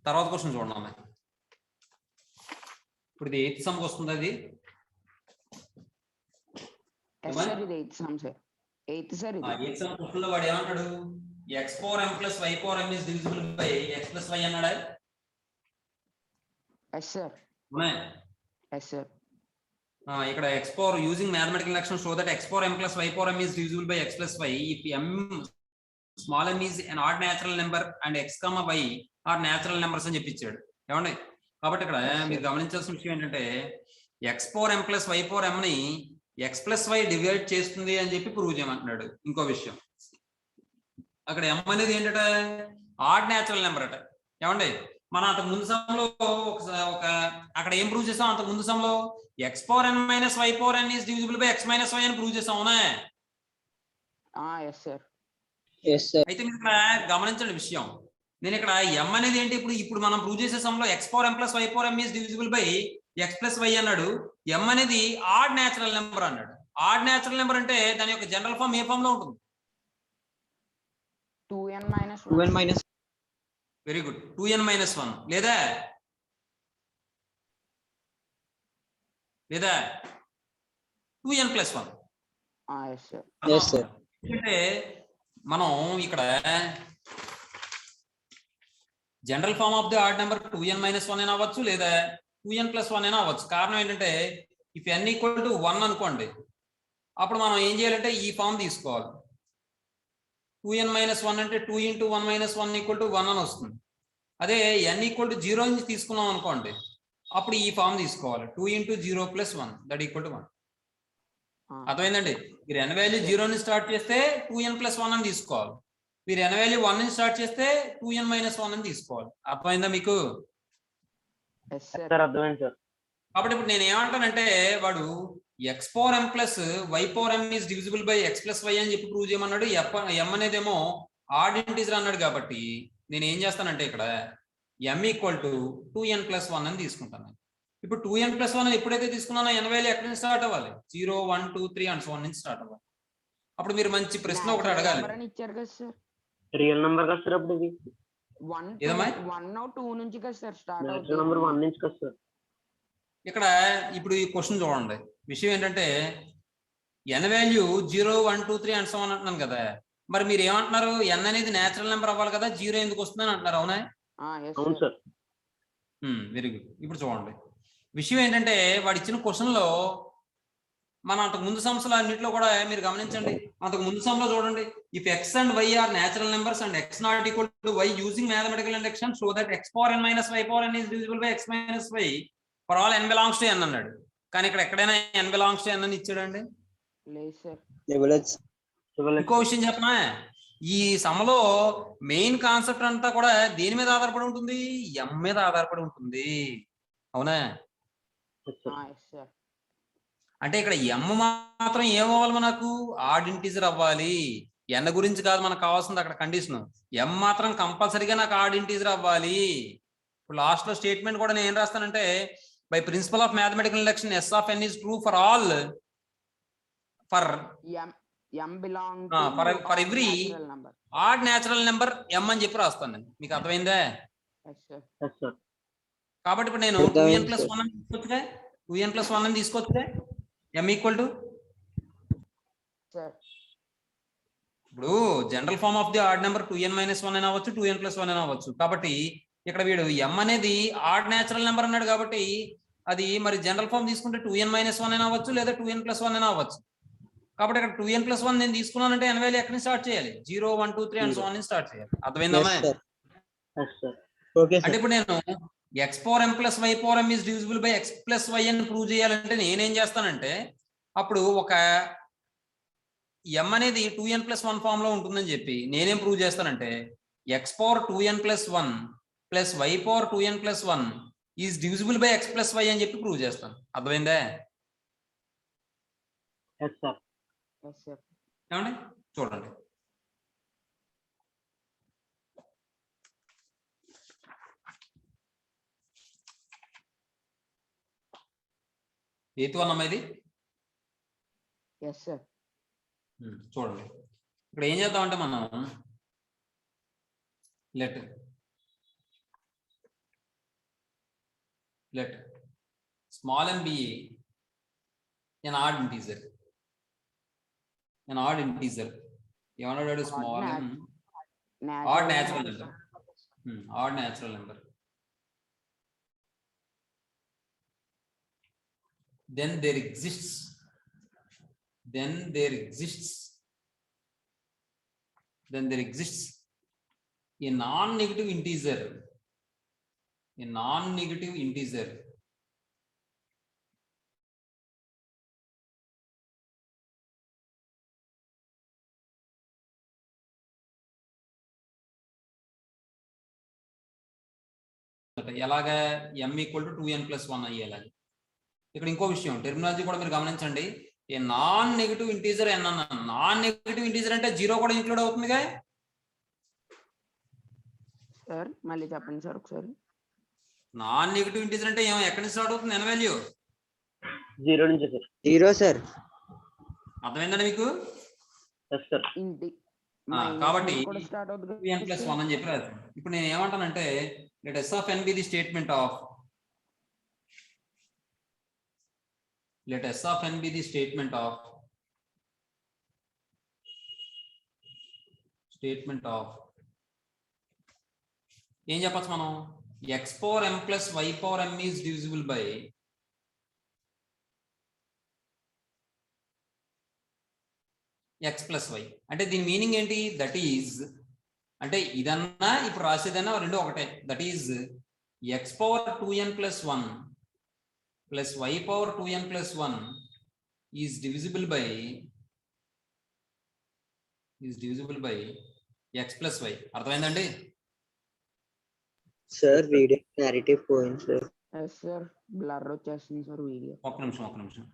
తర్వాత క్వశ్చన్ చూడండి అమ్మాయి. ఇప్పుడు ఇది 8th సమ్ వస్తుంది. అది ఎయిత్ సమ్ క్వశ్చన్ లో వాడు ఏమంటాడు? x power m plus y power m is divisible by x plus y అన్నాడా? ఇక్కడ x power using mathematical induction show that x power m plus y power m is divisible by x plus y if m small m is an odd natural number and x, y are natural numbers అని చెప్పించాడు. ఏమండి? కాబట్టి ఇక్కడ మీరు గమనించాల్సిన విషయం ఏంటంటే x power m plus y power m ని x plus y divide చేస్తుంది అని చెప్పి ప్రూవ్ చేయమంటున్నాడు. ఇంకో విషయం, అక్కడ m అనేది ఏంటంటే ఆడ్ న్యాచురల్ నెంబర్ అట. ఏమండి? మనం అంతకు ముందు సమయంలో ఒక అక్కడ ఏం ప్రూవ్ చేసాం? అంతకు ముందు సమయంలో x power n minus y power n is divisible by x minus y అని ప్రూవ్ చేసాం. అవునా? అయితే మీరు ఇక్కడ గమనించండి విషయం, నేను ఇక్కడ m అనేది ఏంటి? ఇప్పుడు మనం ప్రూవ్ చేసే సమయంలో x power m plus y power m is divisible by x plus y అన్నాడు. m అనేది ఆడ్ న్యాచురల్ నెంబర్ అన్నాడు. ఆడ్ న్యాచురల్ నెంబర్ అంటే దాని యొక్క జనరల్ ఫామ్ ఏ ఫామ్ లో ఉంటుంది? 2n minus. Very good. 2n minus 1 లేదా 2n ప్లస్ 1. అంటే మనం ఇక్కడ general form of the odd number 2n minus 1 అయినా అవ్వచ్చు లేదా 2n ప్లస్ 1 అయినా అవ్వచ్చు. కారణం ఏంటంటే ఇఫ్ n ఈక్వల్ టు 1 అనుకోండి, అప్పుడు మనం ఏం చేయాలంటే ఈ ఫామ్ తీసుకోవాలి. 2n మైనస్ 1 అంటే 2 ఇంటూ 1 మైనస్ 1 ఈక్వల్ టు 1 అని వస్తుంది. అదే n ఈక్వల్ టు 0 నుంచి తీసుకున్నాం అనుకోండి, అప్పుడు ఈ ఫామ్ తీసుకోవాలి. 2 into 0 plus 1 that equal to 1. అర్థమైందండి? మీరు n వాల్యూ 0 నుంచి స్టార్ట్ చేస్తే 2n ప్లస్ 1 అని తీసుకోవాలి. మీరు n వాల్యూ 1 నుంచి స్టార్ట్ చేస్తే 2n మైనస్ 1 అని తీసుకోవాలి. అర్థమైందా మీకు? కాబట్టి ఇప్పుడు నేను ఏమంటానంటే వాడు x power m plus y power m is divisible by x plus y అని చెప్పి ప్రూవ్ చేయమన్నాడు. m అనేదేమో ఆడ్ ఇంటిజర్ అన్నాడు. కాబట్టి నేను ఏం చేస్తానంటే ఇక్కడ m equal to 2n plus 1 అని తీసుకుంటాను. ఇప్పుడు 2n ప్లస్ 1 ఎప్పుడైతే తీసుకున్నానో n వాల్యూ ఎక్కడి నుంచి స్టార్ట్ అవ్వాలి? 0 1 2 3 అండ్ సో ఆన్ నుంచి స్టార్ట్ అవ్వాలి. అప్పుడు మీరు మంచి ప్రశ్న ఒకటి అడగాలి. రియల్ నెంబర్ కదా సార్? అప్పుడు 1 2 నుంచి కదా సార్ స్టార్ట్ అవుతుంది. నెంబర్ 1 నుంచి కదా సార్? ఇక్కడ ఇప్పుడు ఈ క్వశ్చన్ చూడండి. విషయం ఏంటంటే n value 0 1 2 3 and so on అంటున్నాను కదా. మరి మీరు ఏమంటున్నారు? n అనేది నేచురల్ నెంబర్ అవ్వాలి కదా, 0 ఎందుకు వస్తుందని అంటున్నారు. అవునా? అవును సార్. Very good. ఇప్పుడు చూడండి, విషయం ఏంటంటే వాడు ఇచ్చిన క్వశ్చన్ లో మనం అంతకు ముందు సంవత్సరాలు అన్నింటిలో కూడా మీరు గమనించండి. అంతకు ముందు సంవత్సరంలో చూడండి, if x and y are natural numbers and x not equal to y using mathematical induction so that x power n minus y power n is divisible by x minus y for all n belongs to n అన్నాడు. కానీ ఇక్కడ ఎక్కడైనా n belongs to n అని ఇచ్చాడండి? ఇంకో విషయం చెప్పనా, ఈ సమలో మెయిన్ కాన్సెప్ట్ అంతా కూడా దేని మీద ఆధారపడి ఉంటుంది? m మీద ఆధారపడి ఉంటుంది. అవునా? అంటే ఇక్కడ m మాత్రం ఏమవ్వాలి? మనకు ఆడ్ ఇంటిజర్ అవ్వాలి. n గురించి కాదు మనకు కావాల్సింది అక్కడ కండిషన్. m మాత్రం కంపల్సరీగా నాకు ఆడ్ ఇంటిజర్ అవ్వాలి. ఇప్పుడు లాస్ట్ లో స్టేట్మెంట్ కూడా నేను ఏం రాస్తానంటే by principle of mathematical induction s of n is true for all for every odd natural number m అని చెప్పి రాస్తాను నేను. మీకు అర్థమైందా? కాబట్టి ఇప్పుడు నేను 2n ప్లస్ 1 అని తీసుకోవచ్చుగా, 2n ప్లస్ 1 అని తీసుకోవచ్చుగా. m ఈక్వల్ టు ఇప్పుడు general form of the odd number 2n minus 1 అయినా అవ్వచ్చు, 2n ప్లస్ 1 అయినా అవ్వచ్చు. కాబట్టి ఇక్కడ వీడు m అనేది ఆడ్ న్యాచురల్ నెంబర్ అన్నాడు. కాబట్టి అది మరి జనరల్ ఫార్మ్ తీసుకుంటే 2n మైనస్ 1 అయినా అవ్వచ్చు లేదా 2n ప్లస్ 1 అయినా అవ్వచ్చు. కాబట్టి ఇక్కడ 2n ప్లస్ 1 నేను తీసుకున్నానంటే n వాల్యూ ఎక్కడి నుంచి స్టార్ట్ చేయాలి? 0 1 2 3 అండ్ సో ఆన్ నుంచి స్టార్ట్ చేయాలి. అర్థమైందమ్మా? అంటే ఇప్పుడు నేను x power m plus y power m is divisible by x plus y అని ప్రూవ్ చేయాలంటే నేనేం చేస్తానంటే అప్పుడు ఒక m అనేది 2n ప్లస్ 1 ఫామ్ లో ఉంటుందని చెప్పి నేనేం ప్రూవ్ చేస్తానంటే x power 2n plus 1 plus y power 2n plus 1 is divisible by x plus y అని చెప్పి ప్రూవ్ చేస్తాను. అర్థమైందా? ఏమండి? చూడండి, ఏతు అన్నమ్మా ఇది. చూడండి, ఇక్కడ ఏం చేద్దామంటే మనం let let small m be an odd integer. An odd integer. ఏమన్నాడు small m odd natural number. Odd natural number. Then there exists a non-negative integer. A non-negative integer ఎలాగా m equal to 2n plus 1 అయ్యేలాగా. ఇక్కడ ఇంకో విషయం terminology కూడా మీరు గమనించండి. ఏ non negative integer n అన్న నాన్ నెగటివ్ ఇంటీజర్ అంటే 0 కూడా ఇంక్లూడ్ అవుతుందిగా. సార్ మళ్ళీ చెప్పండి సార్ ఒకసారి. నాన్ నెగటివ్ ఇంటీజర్ అంటే ఏమో ఎక్కడి నుంచి స్టార్ట్ అవుతుంది n వాల్యూ? 0 నుంచి సార్. 0 సార్. అర్థమైందండి మీకు? Yes sir. కాబట్టి కూడా స్టార్ట్ అవుతుంది 2n ప్లస్ 1 అని చెప్పి రాదు. ఇప్పుడు నేను ఏమంటానంటే let s of n be the statement of let s of n be the statement of ఏం చెప్పచ్చు మనం? x power m plus y power m is divisible by x plus y. అంటే దీని మీనింగ్ ఏంటి? దట్ ఈజ్ అంటే ఇదన్నా ఇప్పుడు రాసేదన్నా రెండు ఒకటే. That is x power 2n plus 1 plus y power 2n plus 1 is divisible by x plus y. అర్థమైందండి? Sir video clarity పోయింది సార్. సార్ బ్లర్ వచ్చేస్తుంది సార్ వీడియో. ఒక్క నిమిషం